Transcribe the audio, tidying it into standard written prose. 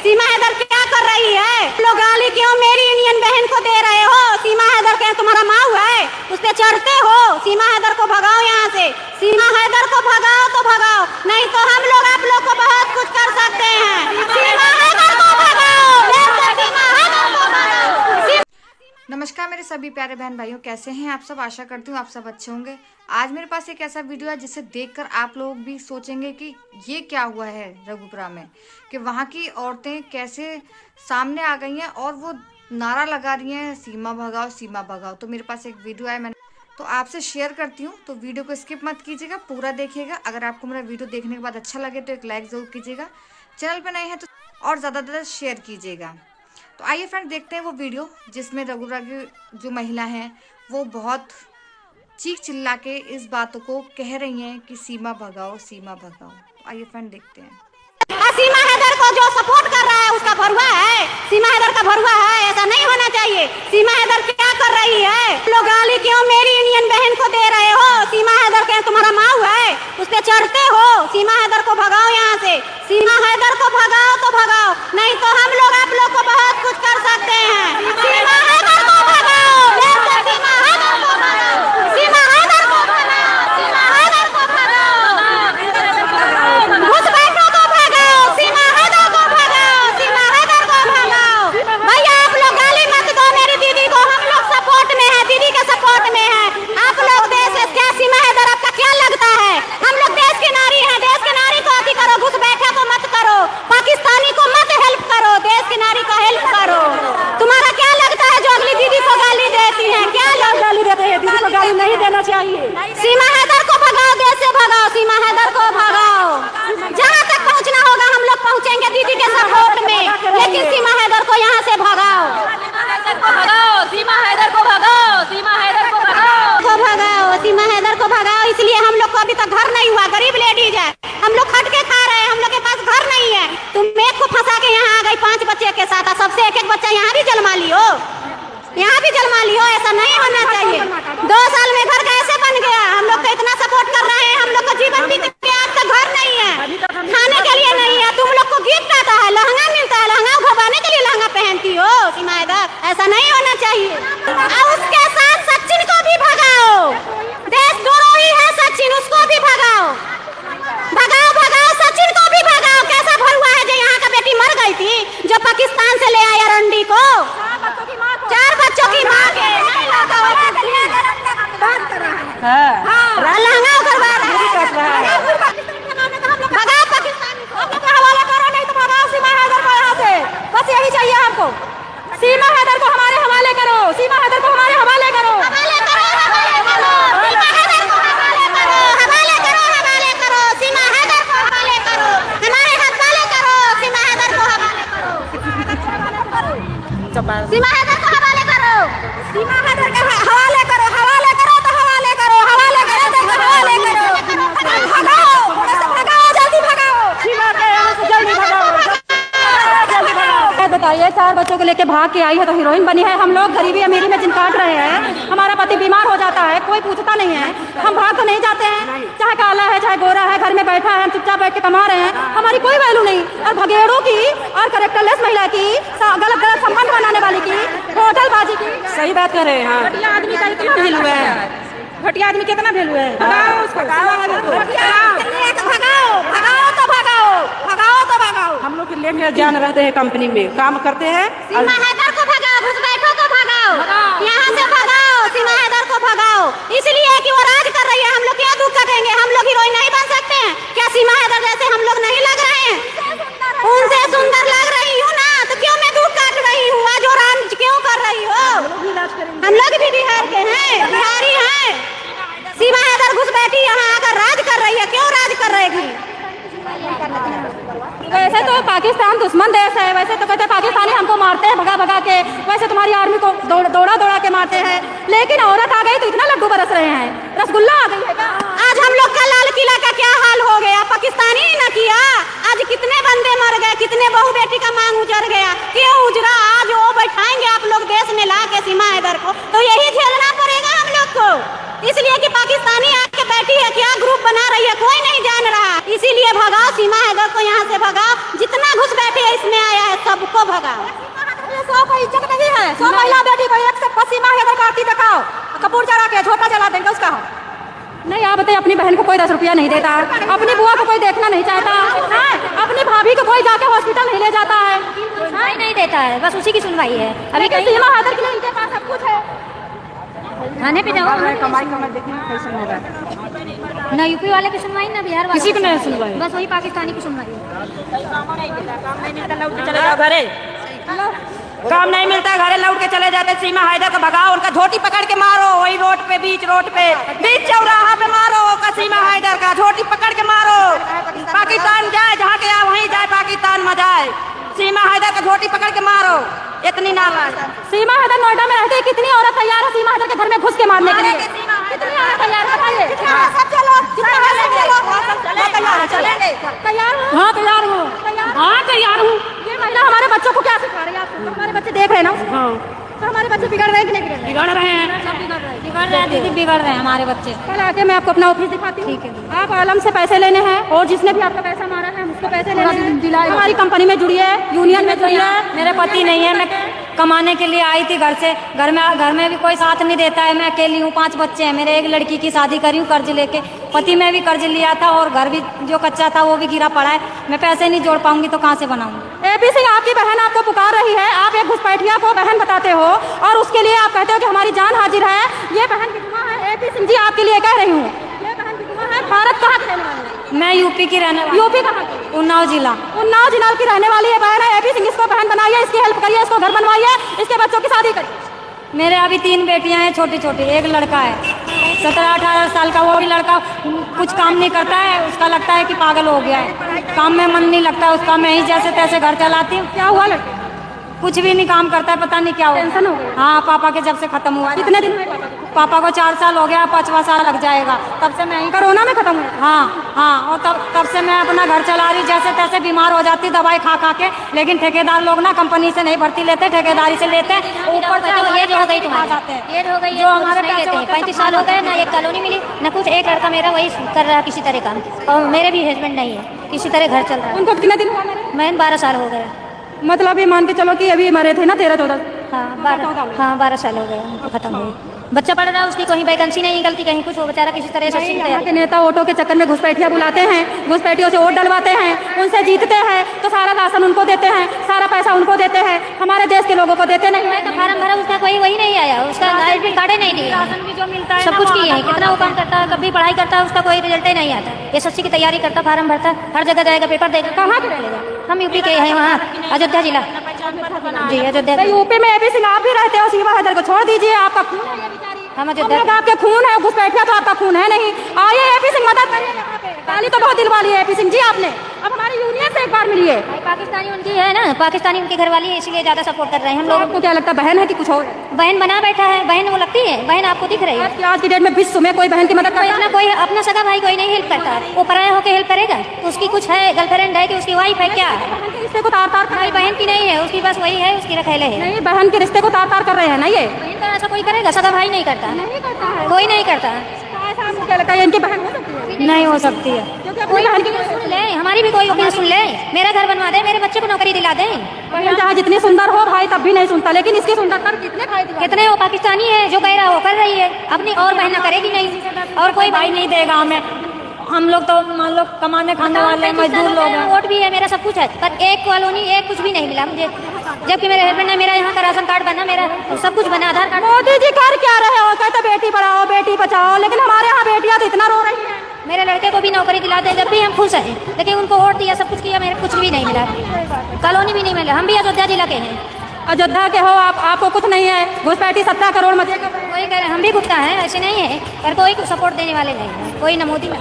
सीमा हैदर क्या कर रही है? लोग गाली क्यों मेरी इंडियन बहन को दे रहे हो? सीमा हैदर क्या तुम्हारा माऊ है? उस पे चढ़ते हो? सीमा हैदर को भगाओ यहाँ से। सीमा हैदर को भगाओ तो भगाओ, नहीं तो हम लोग आप लोग को बहुत कुछ कर सकते हैं। सीमा हैदर को भगाओ, सीमा हैदर को भगाओ। नमस्कार मेरे सभी प्यारे बहन भाइयों, कैसे हैं आप सब? आशा करती हूँ आप सब अच्छे होंगे। आज मेरे पास एक ऐसा वीडियो है जिसे देखकर आप लोग भी सोचेंगे कि ये क्या हुआ है रघुपुरा में, कि वहाँ की औरतें कैसे सामने आ गई हैं और वो नारा लगा रही हैं सीमा भगाओ सीमा भगाओ। तो मेरे पास एक वीडियो है, मैंने तो आपसे शेयर करती हूँ। तो वीडियो को स्किप मत कीजिएगा, पूरा देखिएगा। अगर आपको मेरा वीडियो देखने के बाद अच्छा लगे तो एक लाइक ज़रूर कीजिएगा। चैनल पर नए हैं तो और ज़्यादा शेयर कीजिएगा। तो आइए फ्रेंड, देखते हैं वो वीडियो जिसमें रघुपुरा की जो महिला हैं वो बहुत चीख चिल्ला के इस बातों को कह रही हैं कि सीमा भगाओ सीमा भगाओ। तो आइए फ्रेंड देखते हैं। सीमा हैदर को जो सपोर्ट कर रहा है उसका भरुआ है, सीमा हैदर का भरुआ है, ऐसा नहीं होना चाहिए। सीमा हैदर क्या कर रही है? लोग गाली क्यों मेरी इंडियन बहन को दे रहे हो? सीमा हैदर क्या तुम्हारा माऊ है? उस पे चढ़ते हो? सीमा हैदर को भगाओ यहाँ से। सीमा हैदर को भगाओ तो भगाओ, नहीं तो हम लोग आप लोग को बहुत कुछ कर सकते हैं। सीमा हैदर को भगाओ, सीमा हैदर को भगाओ, सीमा हैदर को भगाओ, सीमा हैदर को भगाओ, घुसपैठों को भगाओ, सीमा हैदर को भगाओ, सीमा हैदर को भगाओ। भैया आप लोग गाली मत दो मेरी दीदी को, हम लोग सपोर्ट में है, दीदी के सपोर्ट में है। आप लोग देश क्या सीमा हैदर आपका क्या लगता है? हम लोग देश की नारी हैं, देश की नारी को अति करो, घुसपैठा को मत करो, पाकिस्तानी को मत हेल्प करो, देश की नारी को हेल्प करो। तुम्हारा क्या लगता है जो अगली दीदी को गाली देती है? क्या लोग गाली देते हैं? दीदी को गाली नहीं देना चाहिए। सीमा हैदर को भगाओ, देश से भगाओ, सीमा हैदर को भगाओ। जहाँ तक पहुँचना होगा हम लोग पहुँचेंगे दीदी के सपोर्ट में, लेकिन सीमा हैदर को यहाँ से भगाओ, सीमा हैदर को भगाओ, सीमा हैदर को भगाओ, सीमा हैदर को भगाओ। इसलिए हम लोग को अभी तक घर नहीं हुआ, गरीब लेडीज है, हम लोग खट के खा रहे हैं, हम लोग के पास घर नहीं है। तुम एक को फंसा के यहाँ आ गई 5 बच्चे के साथ, सबसे एक बच्चा यहाँ भी जन्मा लियो, यहाँ भी जन्मा लियो। ऐसा नहीं होना चाहिए। 2 साल में घर कैसे बन गया? हम लोग को इतना सपोर्ट कर रहे हैं, हम लोग को जीवन बीत गया, अब तक घर नहीं है, खाने के लिए नहीं है। तुम लोग को गिफ्ट आता है, लहंगा मिलता है, लहंगा उघाने के लिए लहंगा पहनती हो सीमा हैदर, ऐसा नहीं होना चाहिए। और उसके साथ सचिन को भी भगाओ, देशद्रोही है सचिन, उसको भी भगाओ, भगाओ भगाओ, सचिन को भी भगाओ। कैसा भरुआ है जो यहाँ का बेटी मर गई थी, जो पाकिस्तान से ले आया रंडी को, 4 बच्चों की माँ के लहंगा उतरवा रहा है। भगाओ पाकिस्तानी को, हवाला करो, नहीं तो भगाओ सीमा हैदर को यहाँ से। बस यही चाहिए हमको, सीमा हैदर को हमारे हवाले करो, सीमा हैदर को हमारे हवाले करो, हवाले करो, हवाले करो, सीमा हैदर को हवाले करो, हवाले करो, हवाले करो, सीमा हैदर को हवाले करो, हमारे हवाले करो, सीमा हैदर को हवाले करो, सीमा हैदर को हवाले करो, सीमा हैदर को हवाले करो, हवाले करो तो हवाले करो, हवाले करो तो हवाले करो, भगाओ, भगाओ, जल्दी भगाओ, सीमा के यहाँ से जल्दी भगाओ, जल्दी भगाओ। बताइए, 4 बच्चों को लेके भाग के आई है तो हीरोइन बनी है। हम लोग गरीबी अमीरी में जिन काट रहे हैं, हमारा पति बीमार हो जाता है, कोई पूछता नहीं है, हम भाग तो नहीं जाते हैं। चाहे काला है चाहे गोरा है, घर में बैठा है, हम चुपचाप बैठ के कमा रहे हैं, हमारी कोई वैल्यू नहीं। और भगेड़ों की और कैरेक्टरलेस महिला की, गलत गलत संबंध बनाने वाली की, होटलबाजी की, सही बात कर रहे हैं। घटिया आदमी का कितना वैल्यू है? घटिया आदमी कितना वैल्यू है? भगाओ उसको, भगाओ, भगाओ तो भगाओ, भगाओ तो भगाओ। हम लोग लेके जान रहते हैं, कंपनी में काम करते हैं। सीमा हैदर को भगाओ, घुसपैठों को भगाओ, यहाँ से भगाओ, सीमा हैदर को भगाओ। इसलिए कि वो राज कर रही है, हम लोग क्या दुख कटेंगे? हम लोग हीरोइन नहीं बन सकते हैं क्या? सीमा हैदर जैसे हम लोग नहीं लग रहे हैं? उनसे सुंदर लग रही हूँ ना, तो क्यों मैं दुख काट रही हूँ? आज और राज क्यों कर रही हो? हम लोग भी बिहार के हैं, बिहारी हैं। सीमा हैदर घुसपैठी यहाँ आकर राज कर रही है, क्यों राज कर रहेगी? वैसे तो पाकिस्तान दुश्मन देश है, वैसे तो कहते पाकिस्तानी हमको मारते हैं भगा भगा के, वैसे तुम्हारी आर्मी को दौड़ा दौड़ा के मारते हैं, लेकिन औरत आ गई तो इतना लड्डू बरस रहे हैं, रसगुल्ला आ गई है क्या? आज हम लोग का लाल किला का क्या हाल हो गया? पाकिस्तानी ही न किया। आज कितने बंदे मर गए, कितने बहू बेटी का मांग उजड़ गया, क्यों उजड़ा? आज वो बैठाएंगे आप लोग देश में ला के सीमा हैदर को, तो यही झेलना पड़ेगा हम लोग को। इसलिए कि पाकिस्तानी आके बैठी है, क्या ग्रुप बना रही है, कोई नहीं जान रहा। इसीलिए भगाओ सीमा हैदर को, यहाँ से भगाओ। जितना घुस बैठे इसमें आया है भगाओ। ये 100 को इज्जत नहीं है। 100 महिला बेटी को एक से सीमा हैदर का आरती दिखाओ, कपूर जला के झोटा जला देंगे उसका। नहीं, आप बताइए, अपनी बहन को कोई 10 रुपया नहीं देता, अपनी बुआ को कोई देखना नहीं चाहता है, अपनी भाभी को कोई जाके हॉस्पिटल नहीं ले जाता है, नहीं देता है, बस उसी की सुनवाई है। अभी सीमा हैदर के लिए इनके पास सब कुछ है। थाने पे जाओ, कमाई देखने कैसे होगा। ना यूपी वाले की सुनवाई ना बिहार वाले किसी को नहीं सुनवाई, बस वही पाकिस्तानी की सुनवाई है। चले जाओ घरे, काम नहीं मिलता, घरे लौट के चले जाते। सीमा हैदर को भगाओ, उनका झोटी पकड़ के मारो, वही रोड पे, बीच रोड पे, बीच चौराहा पे मारो का सीमा हैदर का झोटी पकड़ के मारो। पाकिस्तान जाए, जहाँ के आप वहीं जाए, पाकिस्तान में जाए, सीमा हैदर का झोटी पकड़ के मारो। इतनी नाराज सीमा हैदर नोएडा में रहते, कितनी औरत तैयार है सीमा हैदर के घर में घुस के मारने के लिए? कितनी औरत तैयार है? तैयार हो? हाँ तैयार हूँ, हाँ तैयार हूँ। ये महिला हमारे बच्चों को क्या सिखा रही है? आपको हमारे बच्चे देख रहे हैं ना? हाँ। तो हमारे बच्चे बिगड़ रहे हैं कि नहीं बिगड़ रहे? बिगड़ रहे हैं, सब बिगड़ रहे हैं, बिगड़ रहे हैं दीदी, बिगड़ रहे हैं हमारे बच्चे। कल आके मैं आपको अपना ऑफिस दिखाती हूँ। ठीक है। आप आलम से पैसे लेने हैं, और जिसने भी आपका पैसा मारा है उसको पैसे लेने हैं। हमारी कंपनी में जुड़ी है, यूनियन में जुड़ी है। मेरे पति नहीं है, मैं कमाने के लिए आई थी घर से, घर में भी कोई साथ नहीं देता है। मैं अकेली हूँ, 5 बच्चे हैं मेरे, एक लड़की की शादी करी हूँ कर्ज लेके, पति में भी कर्ज लिया था, और घर भी जो कच्चा था वो भी गिरा पड़ा है। मैं पैसे नहीं जोड़ पाऊंगी तो कहाँ से बनाऊंगी? एपी सिंह, आपकी बहन आपको पुकार रही है, आप एक घुसपैठिया को बहन बताते हो, और उसके लिए आप कहते हो कि हमारी जान हाजिर है। ये बहन की दुआ है। एपी सिंह जी, आपके लिए कह रही हूँ, ये बहन की दुआ है। भारत कहाँ की रहने वाली है? मैं यूपी की रहने वाली। यूपी कहाँ की? उन्नाव जिला। उन्नाव जिला की रहने वाली है बहन है। एपी सिंह, इसको बहन बनाइए, इसकी हेल्प करिए, इसको घर बनवाइए, इसके बच्चों की शादी करिए। मेरे अभी 3 बेटियां हैं छोटी छोटी, एक लड़का है 17-18 साल का। वो भी लड़का कुछ काम नहीं करता है, उसका लगता है कि पागल हो गया है, काम में मन नहीं लगता उसका। मैं ही जैसे तैसे घर चलाती हूँ। क्या हुआ लड़के? कुछ भी नहीं काम करता है, पता नहीं क्या हुआ। टेंशन हो गई? हाँ, पापा के जब से खत्म हुआ। कितने दिन हुए पापा को? पापा को 4 साल हो गया, 5वां साल लग जाएगा। तब से मैं ही कोरोना में खत्म हुआ? हाँ, और तब से मैं अपना घर चला रही, जैसे तैसे बीमार हो जाती दवाई खा के। लेकिन ठेकेदार लोग ना कंपनी से नहीं भर्ती लेते, ठेकेदारी से लेते हैं। ऊपर से ये हो गई तुम्हारी, ये हो गई, जो हमारे नहीं लेते हैं। 35 साल हो गए ना, एक कॉलोनी मिली ना कुछ। एक लड़का मेरा वही कर रहा है किसी तरह काम, और मेरे भी हस्बैंड नहीं है, किसी तरह घर चल रहा है। उनको कितने दिन हुआ? मैं 12 साल हो गए। मतलब ये मान के चलो कि अभी मरे थे ना 13-14? हाँ 12 साल हो गए उनको खत्म हुए। बच्चा पढ़ रहा है, उसकी कहीं वैकेंसी नहीं निकलती, कहीं कुछ, वो बेचारा किसी तरह से यहाँ के नेता वोटों के चक्कर में घुसपैठिया बुलाते हैं, घुसपैठियों से वोट डलवाते हैं, उनसे जीतते हैं तो सारा राशन उनको देते हैं, सारा पैसा उनको देते हैं, हमारे देश के लोगों को देते नहीं है। तो फार्म भरा, उसका कोई वही नहीं आया, उसका एडमिट कार्ड ही नहीं दिया। राशन भी जो मिलता है सब कुछ किए हैं, कितना वो काम करता है, कभी पढ़ाई करता है, उसका कोई रिजल्ट ही नहीं आता। एसएससी की तैयारी करता, फार्म भरता, हर जगह जाएगा, पेपर देगा। कहाँ के रहेगा? हम यूपी के हैं, वहाँ अयोध्या जिला। जी अयोध्या। यूपी में एपी सिंह आप भी रहते हो, सीमा हैदर को छोड़ दीजिए, आपका खून है ये बेचारी। हम अयोध्या, आपके खून है, घुसपैठिया तो आपका खून है नहीं। आइए एपी सिंह, मदद करिए यहाँ पे। गाली तो बहुत दिल वाली है एपी सिंह जी आपने। अब हमारी यूनियन से एक बार मिलिए। पाकिस्तानी उनकी है ना, पाकिस्तानी उनकी घरवाली है, इसलिए ज्यादा सपोर्ट कर रहे हैं हम लोग। आपको क्या लगता है, बहन है कि कुछ और? बहन बना बैठा है, बहन वो लगती है, बहन आपको दिख रही है। आज की डेट में विश्व में कोई बहन की मदद कोई अपना सगा भाई कोई नहीं हेल्प करता, वो पराया होकर हेल्प करेगा। उसकी कुछ है, गर्लफ्रेंड है कि उसकी वाइफ है, क्या है? बहन के रिश्ते को तार-तार भाई बहन की नहीं है, उसकी बस वही है, उसकी रखेले है। नहीं, बहन के रिश्ते को तार-तार कर रहे हैं ना ये। बहन का ऐसा कोई करेगा? सगा भाई नहीं करता, नहीं करता है कोई नहीं करता। ऐसा आपको क्या लगता है, इनकी बहन हो सकती है? नहीं हो सकती है। क्योंकि अपनी बहन की सुन ले, हमारी भी कोई ओपिनियन सुन ले, मेरा घर बनवा दे, मेरे बच्चे को नौकरी दिला दे। बहन चाहे जितनी सुंदर हो भाई तब भी नहीं सुनता, लेकिन इसकी सुंदरता कितने फायदे। कितने वो पाकिस्तानी है, जो कह रहा वो कर रही है, अपनी और बहना करेगी नहीं, और कोई भाई नहीं देगा हमें। हम लोग तो मान लो कमाने खाने वाले मजदूर लोग हैं। वोट भी है, मेरा सब कुछ है, पर एक कॉलोनी, एक कुछ भी नहीं मिला मुझे। जबकि मेरे हस्बैंड ने, मेरा यहाँ का राशन कार्ड बना, मेरा सब कुछ बना, आधार कार्ड। मोदी जी कर क्या रहे हो? कहते बेटी पढ़ाओ बेटी बचाओ, लेकिन हमारे यहाँ बेटियां तो इतना रो रही हैं। मेरे लड़के को भी नौकरी दिला दे, जब भी हम खुश हैं, लेकिन उनको वोट दिया, सब कुछ किया, मेरे कुछ भी नहीं मिला, कॉलोनी भी नहीं मिला। हम भी अयोध्या जिला के हैं। अयोध्या के हो आप, आपको कुछ नहीं है। घुसपैठी 17 करोड़ मजे कर रहे हैं। कोई कह रहे हम भी गुप्ता हैं, ऐसे नहीं है, पर कोई सपोर्ट देने वाले नहीं है, कोई न मोदी में।